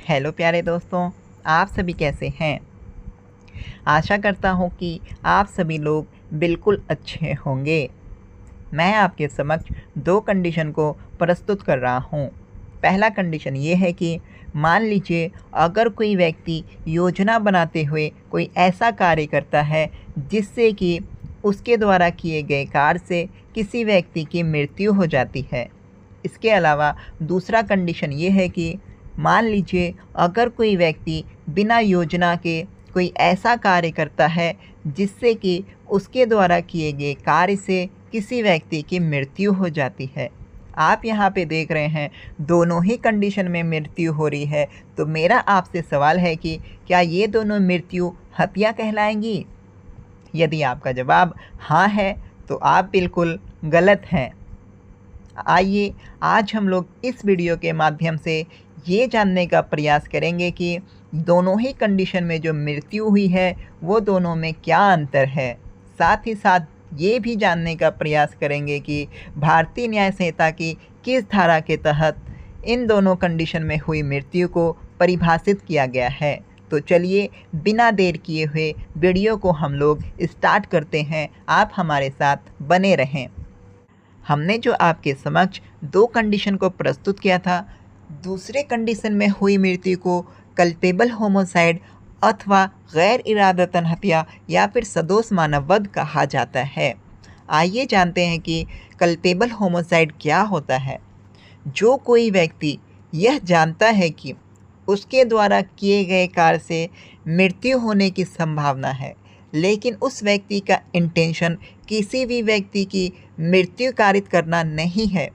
Hello प्यारे दोस्तों, आप सभी कैसे हैं? आशा करता हूँ कि आप सभी लोग बिल्कुल अच्छे होंगे। मैं आपके समक्ष 2 कंडीशन को प्रस्तुत कर रहा हूँ। पहला कंडीशन ये है कि मान लीजिए अगर कोई व्यक्ति योजना बनाते हुए कोई ऐसा कार्य करता है जिससे कि उसके द्वारा किए गए कार्य से किसी व्यक्ति की मृत्यु हो जाती है। इसके अलावा दूसरा कंडीशन ये है कि मान लीजिए अगर कोई व्यक्ति बिना योजना के कोई ऐसा कार्य करता है जिससे कि उसके द्वारा किए गए कार्य से किसी व्यक्ति की मृत्यु हो जाती है। आप यहाँ पे देख रहे हैं दोनों ही कंडीशन में मृत्यु हो रही है, तो मेरा आपसे सवाल है कि क्या ये दोनों मृत्यु हत्या कहलाएंगी? यदि आपका जवाब हाँ है तो आप बिल्कुल गलत हैं। आइए आज हम लोग इस वीडियो के माध्यम से ये जानने का प्रयास करेंगे कि दोनों ही कंडीशन में जो मृत्यु हुई है वो दोनों में क्या अंतर है। साथ ही साथ ये भी जानने का प्रयास करेंगे कि भारतीय न्याय संहिता की किस धारा के तहत इन दोनों कंडीशन में हुई मृत्यु को परिभाषित किया गया है। तो चलिए बिना देर किए हुए वीडियो को हम लोग स्टार्ट करते हैं। आप हमारे साथ बने रहें। हमने जो आपके समक्ष 2 कंडीशन को प्रस्तुत किया था, दूसरे कंडीशन में हुई मृत्यु को कल्पेबल होमोसाइड अथवा गैर इरादतन हत्या या फिर सदोष मानववध कहा जाता है। आइए जानते हैं कि कल्पेबल होमोसाइड क्या होता है। जो कोई व्यक्ति यह जानता है कि उसके द्वारा किए गए कार्य से मृत्यु होने की संभावना है, लेकिन उस व्यक्ति का इंटेंशन किसी भी व्यक्ति की मृत्यु कारित करना नहीं है,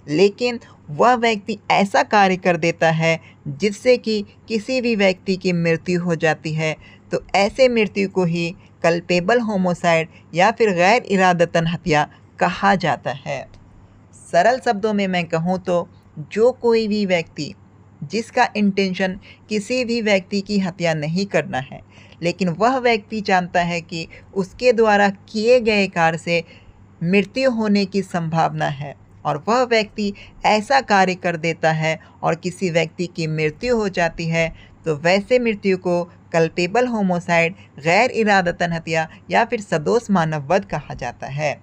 लेकिन वह व्यक्ति ऐसा कार्य कर देता है जिससे कि किसी भी व्यक्ति की मृत्यु हो जाती है, तो ऐसे मृत्यु को ही कल्पेबल होमोसाइड या फिर गैर इरादतन हत्या कहा जाता है। सरल शब्दों में मैं कहूँ तो जो कोई भी व्यक्ति जिसका इंटेंशन किसी भी व्यक्ति की हत्या नहीं करना है, लेकिन वह व्यक्ति जानता है कि उसके द्वारा किए गए कार्य से मृत्यु होने की संभावना है और वह व्यक्ति ऐसा कार्य कर देता है और किसी व्यक्ति की मृत्यु हो जाती है, तो वैसे मृत्यु को कल्पेबल होमोसाइड, गैर इरादतन हत्या या फिर सदोष मानववध कहा जाता है।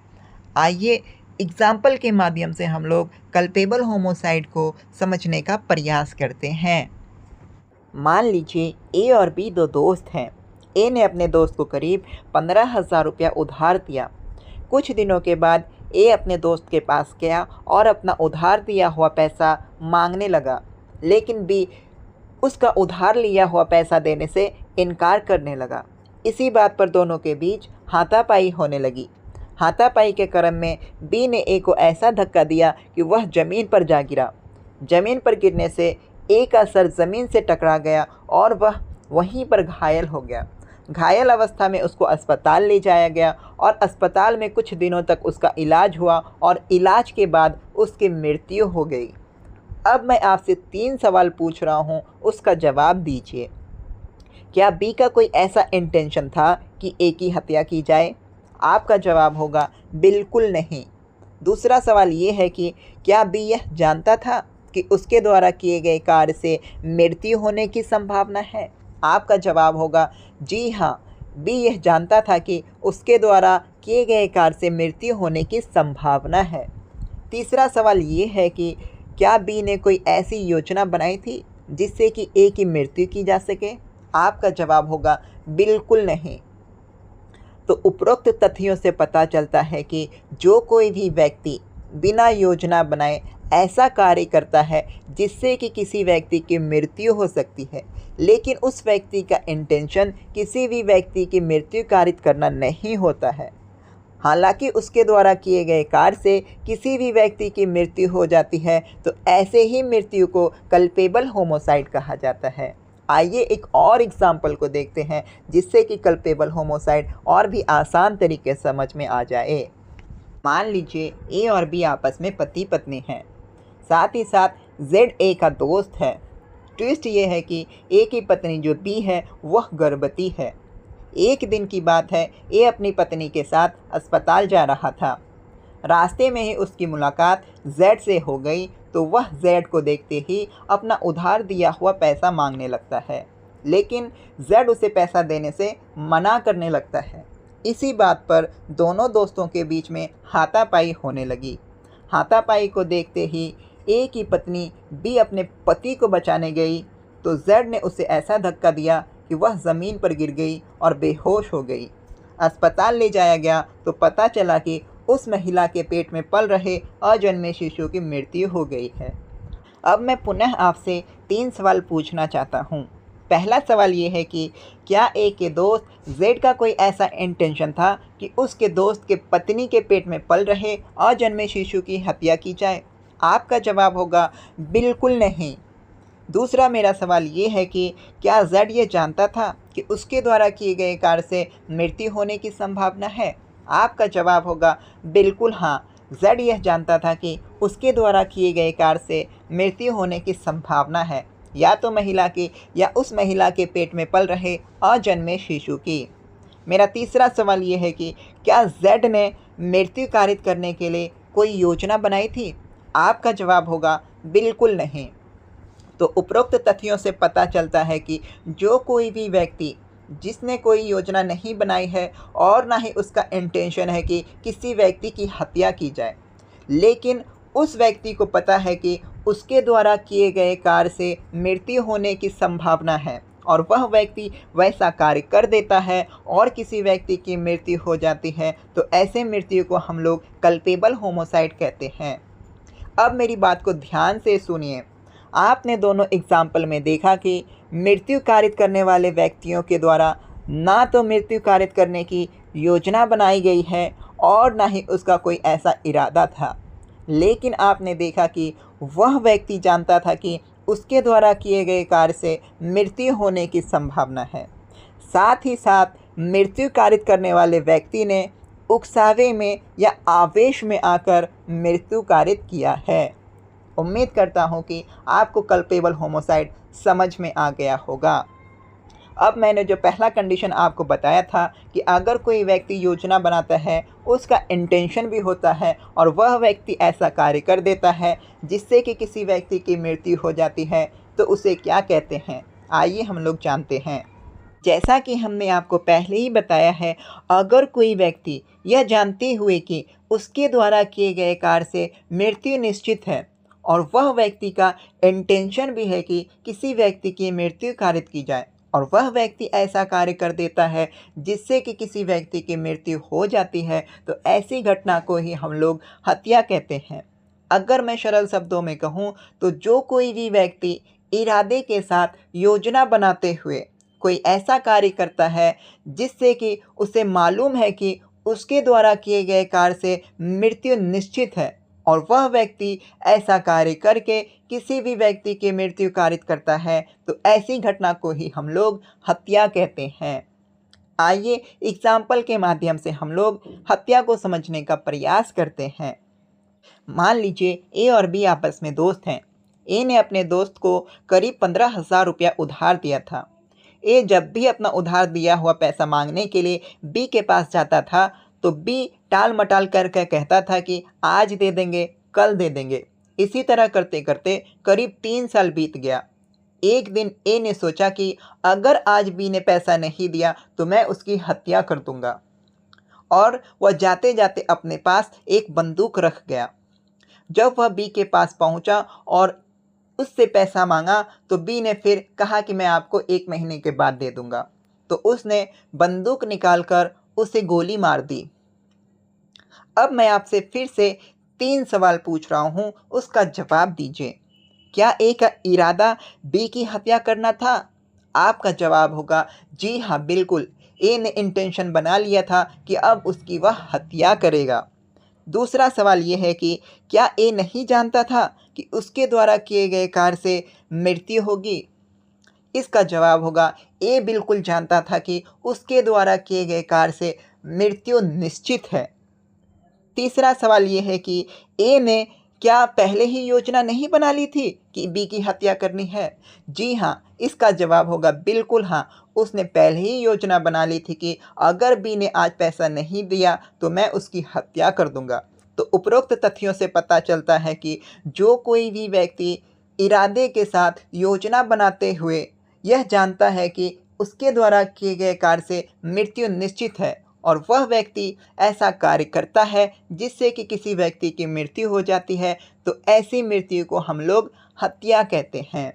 आइए एग्जाम्पल के माध्यम से हम लोग कल्पेबल होमोसाइड को समझने का प्रयास करते हैं। मान लीजिए ए और बी 2 दोस्त हैं। ए ने अपने दोस्त को करीब 15,000 रुपया उधार दिया। कुछ दिनों के बाद ए अपने दोस्त के पास गया और अपना उधार दिया हुआ पैसा मांगने लगा, लेकिन बी उसका उधार लिया हुआ पैसा देने से इनकार करने लगा। इसी बात पर दोनों के बीच हाथापाई होने लगी। हाथापाई के क्रम में बी ने ए को ऐसा धक्का दिया कि वह ज़मीन पर जा गिरा। ज़मीन पर गिरने से ए का सर ज़मीन से टकरा गया और वह वहीं पर घायल हो गया। घायल अवस्था में उसको अस्पताल ले जाया गया और अस्पताल में कुछ दिनों तक उसका इलाज हुआ और इलाज के बाद उसकी मृत्यु हो गई। अब मैं आपसे 3 सवाल पूछ रहा हूँ, उसका जवाब दीजिए। क्या बी का कोई ऐसा इंटेंशन था कि ए की हत्या की जाए? आपका जवाब होगा बिल्कुल नहीं। दूसरा सवाल ये है कि क्या बी यह जानता था कि उसके द्वारा किए गए कार्य से मृत्यु होने की संभावना है? आपका जवाब होगा जी हाँ, बी यह जानता था कि उसके द्वारा किए गए कार्य से मृत्यु होने की संभावना है। तीसरा सवाल ये है कि क्या बी ने कोई ऐसी योजना बनाई थी जिससे कि ए की मृत्यु की जा सके? आपका जवाब होगा बिल्कुल नहीं। तो उपरोक्त तथ्यों से पता चलता है कि जो कोई भी व्यक्ति बिना योजना बनाए ऐसा कार्य करता है जिससे कि किसी व्यक्ति की मृत्यु हो सकती है, लेकिन उस व्यक्ति का इंटेंशन किसी भी व्यक्ति की मृत्यु कारित करना नहीं होता है, हालांकि उसके द्वारा किए गए कार्य से किसी भी व्यक्ति की मृत्यु हो जाती है, तो ऐसे ही मृत्यु को कल्पेबल होमोसाइड कहा जाता है। आइए एक और एग्जाम्पल को देखते हैं जिससे कि कल्पेबल होमोसाइड और भी आसान तरीके से समझ में आ जाए। मान लीजिए ए और बी आपस में पति पत्नी हैं, साथ ही साथ जेड ए का दोस्त है। ट्विस्ट ये है कि ए की पत्नी जो बी है वह गर्भवती है। एक दिन की बात है, ए अपनी पत्नी के साथ अस्पताल जा रहा था। रास्ते में ही उसकी मुलाकात जेड से हो गई, तो वह जेड को देखते ही अपना उधार दिया हुआ पैसा मांगने लगता है, लेकिन जेड उसे पैसा देने से मना करने लगता है। इसी बात पर दोनों दोस्तों के बीच में हाथापाई होने लगी। हाथापाई को देखते ही ए की पत्नी बी अपने पति को बचाने गई तो जेड ने उसे ऐसा धक्का दिया कि वह ज़मीन पर गिर गई और बेहोश हो गई। अस्पताल ले जाया गया तो पता चला कि उस महिला के पेट में पल रहे अजन्मे शिशु की मृत्यु हो गई है। अब मैं पुनः आपसे 3 सवाल पूछना चाहता हूँ। पहला सवाल ये है कि क्या ए के दोस्त जेड का कोई ऐसा इंटेंशन था कि उसके दोस्त के पत्नी के पेट में पल रहे अजन्मे शिशु की हत्या की जाए? आपका जवाब होगा बिल्कुल नहीं। दूसरा मेरा सवाल ये है कि क्या जेड ये जानता था कि उसके द्वारा किए गए कार्य से मृत्यु होने की संभावना है? आपका जवाब होगा बिल्कुल हाँ। जेड यह जानता था कि उसके द्वारा किए गए कार्य से मृत्यु होने की संभावना है, या तो महिला की या उस महिला के पेट में पल रहे अजन्मे शिशु की। मेरा तीसरा सवाल ये है कि क्या जेड ने मृत्यु कारित करने के लिए कोई योजना बनाई थी? आपका जवाब होगा बिल्कुल नहीं। तो उपरोक्त तथ्यों से पता चलता है कि जो कोई भी व्यक्ति जिसने कोई योजना नहीं बनाई है और ना ही उसका इंटेंशन है कि किसी व्यक्ति की हत्या की जाए, लेकिन उस व्यक्ति को पता है कि उसके द्वारा किए गए कार्य से मृत्यु होने की संभावना है और वह व्यक्ति वैसा कार्य कर देता है और किसी व्यक्ति की मृत्यु हो जाती है, तो ऐसे मृत्यु को हम लोग कल्पेबल होमोसाइड कहते हैं। अब मेरी बात को ध्यान से सुनिए। आपने दोनों एग्जाम्पल में देखा कि मृत्यु कारित करने वाले व्यक्तियों के द्वारा ना तो मृत्यु कारित करने की योजना बनाई गई है और ना ही उसका कोई ऐसा इरादा था, लेकिन आपने देखा कि वह व्यक्ति जानता था कि उसके द्वारा किए गए कार्य से मृत्यु होने की संभावना है। साथ ही साथ मृत्यु कारित करने वाले व्यक्ति ने उकसावे में या आवेश में आकर मृत्यु कारित किया है। उम्मीद करता हूँ कि आपको कल्पेबल होमोसाइड समझ में आ गया होगा। अब मैंने जो पहला कंडीशन आपको बताया था कि अगर कोई व्यक्ति योजना बनाता है, उसका इंटेंशन भी होता है और वह व्यक्ति ऐसा कार्य कर देता है जिससे कि किसी व्यक्ति की मृत्यु हो जाती है, तो उसे क्या कहते हैं? आइए हम लोग जानते हैं। जैसा कि हमने आपको पहले ही बताया है, अगर कोई व्यक्ति यह जानते हुए कि उसके द्वारा किए गए कार्य से मृत्यु निश्चित है और वह व्यक्ति का इंटेंशन भी है कि किसी व्यक्ति की मृत्यु कारित की जाए और वह व्यक्ति ऐसा कार्य कर देता है जिससे कि किसी व्यक्ति की मृत्यु हो जाती है, तो ऐसी घटना को ही हम लोग हत्या कहते हैं। अगर मैं सरल शब्दों में कहूँ तो जो कोई भी व्यक्ति इरादे के साथ योजना बनाते हुए कोई ऐसा कार्य करता है जिससे कि उसे मालूम है कि उसके द्वारा किए गए कार्य से मृत्यु निश्चित है और वह व्यक्ति ऐसा कार्य करके किसी भी व्यक्ति की मृत्यु कारित करता है, तो ऐसी घटना को ही हम लोग हत्या कहते हैं। आइए एग्जाम्पल के माध्यम से हम लोग हत्या को समझने का प्रयास करते हैं। मान लीजिए ए और बी आपस में दोस्त हैं। ए ने अपने दोस्त को करीब 15,000 रुपया उधार दिया था। ए जब भी अपना उधार दिया हुआ पैसा मांगने के लिए बी के पास जाता था तो बी टाल मटाल करके कहता था कि आज दे देंगे, कल दे देंगे। इसी तरह करते करते करीब 3 साल बीत गया। एक दिन ए ने सोचा कि अगर आज बी ने पैसा नहीं दिया तो मैं उसकी हत्या कर दूंगा, और वह जाते जाते अपने पास एक बंदूक रख गया। जब वह बी के पास पहुंचा और उससे पैसा मांगा तो बी ने फिर कहा कि मैं आपको 1 महीने के बाद दे दूंगा, तो उसने बंदूक निकालकर उसे गोली मार दी। अब मैं आपसे फिर से 3 सवाल पूछ रहा हूं, उसका जवाब दीजिए। क्या ए का इरादा बी की हत्या करना था? आपका जवाब होगा जी हाँ, बिल्कुल। ए ने इंटेंशन बना लिया था कि अब उसकी वह हत्या करेगा। दूसरा सवाल यह है कि क्या ए नहीं जानता था कि उसके द्वारा किए गए कार्य से मृत्यु होगी? इसका जवाब होगा ए बिल्कुल जानता था कि उसके द्वारा किए गए कार्य से मृत्यु निश्चित है। तीसरा सवाल यह है कि ए ने क्या पहले ही योजना नहीं बना ली थी कि बी की हत्या करनी है? जी हाँ, इसका जवाब होगा बिल्कुल हाँ। उसने पहले ही योजना बना ली थी कि अगर बी ने आज पैसा नहीं दिया तो मैं उसकी हत्या कर दूंगा। तो उपरोक्त तथ्यों से पता चलता है कि जो कोई भी व्यक्ति इरादे के साथ योजना बनाते हुए यह जानता है कि उसके द्वारा किए गए कार्य से मृत्यु निश्चित है और वह व्यक्ति ऐसा कार्य करता है जिससे कि किसी व्यक्ति की मृत्यु हो जाती है, तो ऐसी मृत्यु को हम लोग हत्या कहते हैं।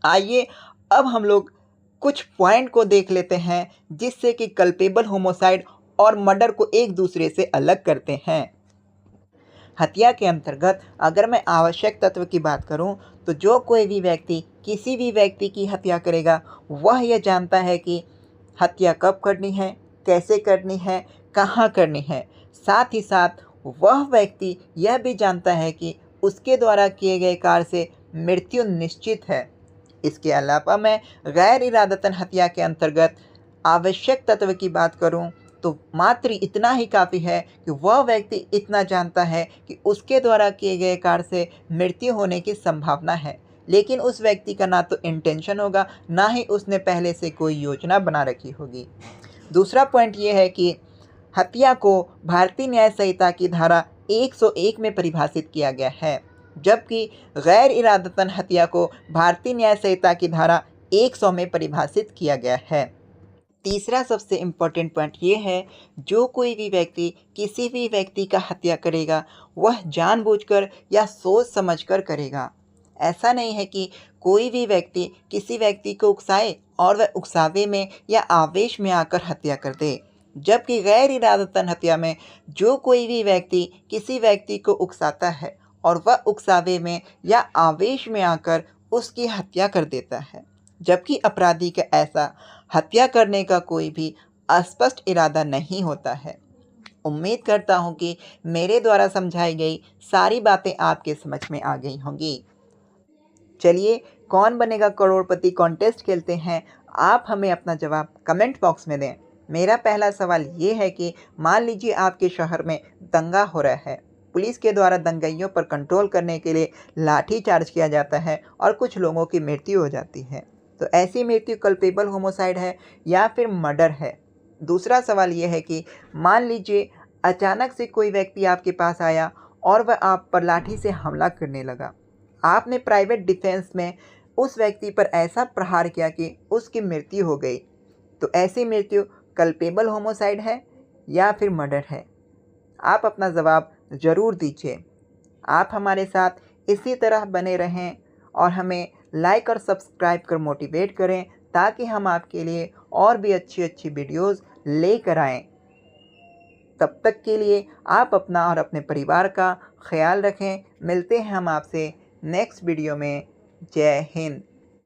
आइए अब हम लोग कुछ पॉइंट को देख लेते हैं जिससे कि कल्पेबल होमोसाइड और मर्डर को एक दूसरे से अलग करते हैं। हत्या के अंतर्गत अगर मैं आवश्यक तत्व की बात करूं, तो जो कोई भी व्यक्ति किसी भी व्यक्ति की हत्या करेगा वह यह जानता है कि हत्या कब करनी है, कैसे करनी है, कहाँ करनी है। साथ ही साथ वह व्यक्ति यह भी जानता है कि उसके द्वारा किए गए कार्य से मृत्यु निश्चित है। इसके अलावा मैं गैर इरादतन हत्या के अंतर्गत आवश्यक तत्व की बात करूं, तो मात्र इतना ही काफ़ी है कि वह व्यक्ति इतना जानता है कि उसके द्वारा किए गए कार्य से मृत्यु होने की संभावना है, लेकिन उस व्यक्ति का ना तो इंटेंशन होगा, ना ही उसने पहले से कोई योजना बना रखी होगी। दूसरा पॉइंट ये है कि हत्या को भारतीय न्याय संहिता की धारा 101 में परिभाषित किया गया है, जबकि गैर इरादतन हत्या को भारतीय न्याय संहिता की धारा 100 में परिभाषित किया गया है। तीसरा सबसे इम्पोर्टेंट पॉइंट ये है, जो कोई भी व्यक्ति किसी भी व्यक्ति का हत्या करेगा वह जानबूझकर या सोच समझकर करेगा। ऐसा नहीं है कि कोई भी व्यक्ति किसी व्यक्ति को उकसाए और वह उकसावे में या आवेश में आकर हत्या कर दे, जबकि गैर इरादतन हत्या में जो कोई भी व्यक्ति किसी व्यक्ति को उकसाता है और वह उकसावे में या आवेश में आकर उसकी हत्या कर देता है, जबकि अपराधी का ऐसा हत्या करने का कोई भी स्पष्ट इरादा नहीं होता है। उम्मीद करता हूँ कि मेरे द्वारा समझाई गई सारी बातें आपके समझ में आ गई होंगी। चलिए कौन बनेगा करोड़पति कॉन्टेस्ट खेलते हैं। आप हमें अपना जवाब कमेंट बॉक्स में दें। मेरा पहला सवाल ये है कि मान लीजिए आपके शहर में दंगा हो रहा है, पुलिस के द्वारा दंगाइयों पर कंट्रोल करने के लिए लाठी चार्ज किया जाता है और कुछ लोगों की मृत्यु हो जाती है, तो ऐसी मृत्यु कल्पेबल होमोसाइड है या फिर मर्डर है। दूसरा सवाल ये है कि मान लीजिए अचानक से कोई व्यक्ति आपके पास आया और वह आप पर लाठी से हमला करने लगा। आपने प्राइवेट डिफेंस में उस व्यक्ति पर ऐसा प्रहार किया कि उसकी मृत्यु हो गई, तो ऐसी मृत्यु कल्पेबल होमोसाइड है या फिर मर्डर है। आप अपना जवाब ज़रूर दीजिए। आप हमारे साथ इसी तरह बने रहें और हमें लाइक और सब्सक्राइब कर मोटिवेट करें, ताकि हम आपके लिए और भी अच्छी अच्छी वीडियोस लेकर आएँ। तब तक के लिए आप अपना और अपने परिवार का ख्याल रखें। मिलते हैं हम आपसे नेक्स्ट वीडियो में। जय हिंद।